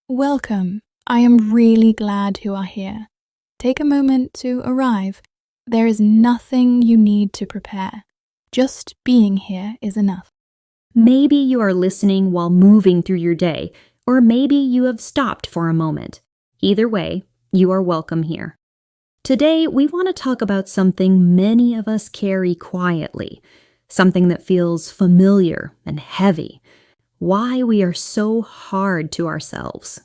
Welcome. I am really glad you are here. Take a moment to arrive. There is nothing you need to prepare. Just being here is enough. Maybe you are listening while moving through your day, or maybe you have stopped for a moment. Either way, you are welcome here. Today, we want to talk about something many of us carry quietly, something that feels familiar and heavy, why we are so hard to ourselves.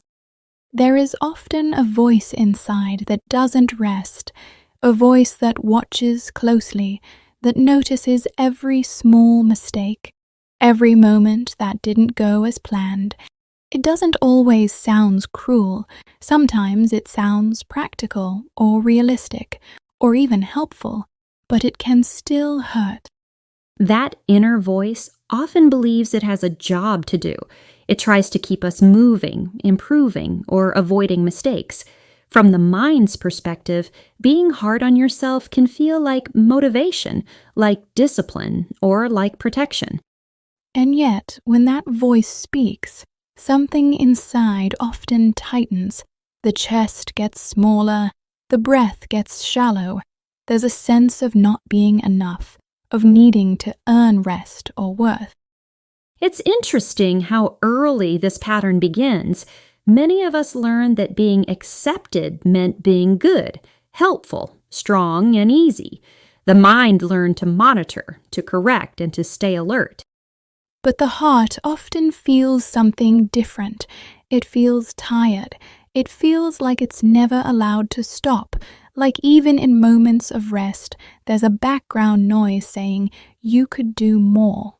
There is often a voice inside that doesn't rest, a voice that watches closely, that notices every small mistake, every moment that didn't go as planned. It doesn't always sound cruel. Sometimes it sounds practical or realistic or even helpful, but it can still hurt. That inner voice often believes it has a job to do. It tries to keep us moving, improving, or avoiding mistakes. From the mind's perspective, being hard on yourself can feel like motivation, like discipline, or like protection. And yet, when that voice speaks, something inside often tightens. The chest gets smaller, the breath gets shallow. There's a sense of not being enough, of needing to earn rest or worth. It's interesting how early this pattern begins. Many of us learned that being accepted meant being good, helpful, strong, and easy. The mind learned to monitor, to correct, and to stay alert. But the heart often feels something different. It feels tired. It feels like it's never allowed to stop, like even in moments of rest, there's a background noise saying, you could do more.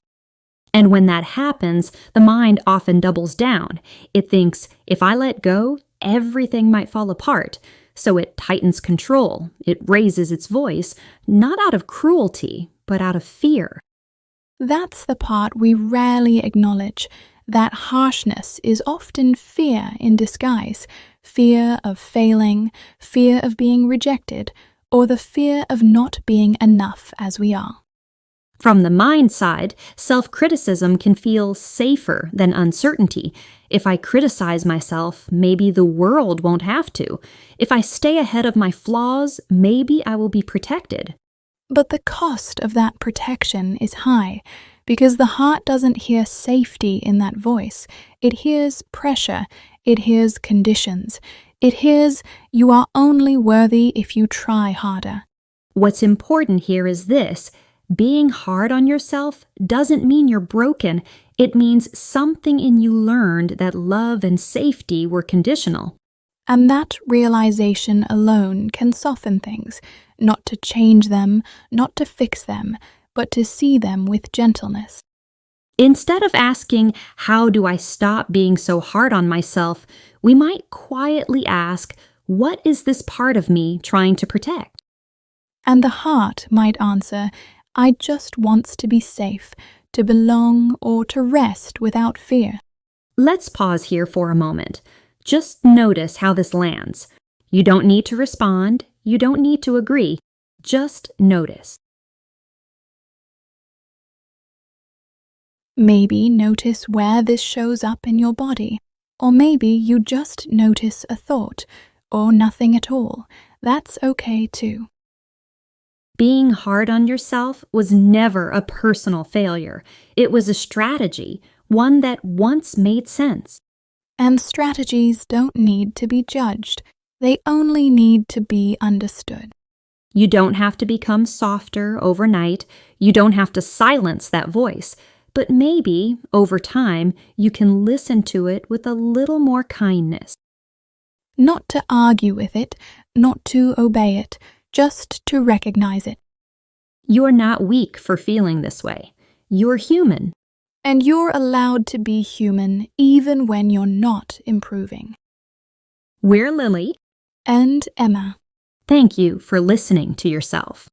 And when that happens, the mind often doubles down. It thinks, if I let go, everything might fall apart. So it tightens control. It raises its voice, not out of cruelty, but out of fear. That's the part we rarely acknowledge. That harshness is often fear in disguise, fear of failing, fear of being rejected, or the fear of not being enough as we are. From the mind side, self-criticism can feel safer than uncertainty. If I criticize myself, maybe the world won't have to. If I stay ahead of my flaws, maybe I will be protected. But the cost of that protection is high, because the heart doesn't hear safety in that voice. It hears pressure. It hears conditions. It hears you are only worthy if you try harder. What's important here is this. Being hard on yourself doesn't mean you're broken. It means something in you learned that love and safety were conditional. And that realization alone can soften things, not to change them, not to fix them, but to see them with gentleness. Instead of asking, how do I stop being so hard on myself, we might quietly ask, what is this part of me trying to protect? And the heart might answer, I just want to be safe, to belong, or to rest without fear. Let's pause here for a moment. Just notice how this lands. You don't need to respond. You don't need to agree. Just notice. Maybe notice where this shows up in your body, or maybe you just notice a thought, or nothing at all. That's okay too. Being hard on yourself was never a personal failure. It was a strategy, one that once made sense. And strategies don't need to be judged. They only need to be understood. You don't have to become softer overnight. You don't have to silence that voice. But maybe, over time, you can listen to it with a little more kindness. Not to argue with it, not to obey it, just to recognize it. You're not weak for feeling this way. You're human. And you're allowed to be human even when you're not improving. We're Lily and Emma. Thank you for listening to yourself.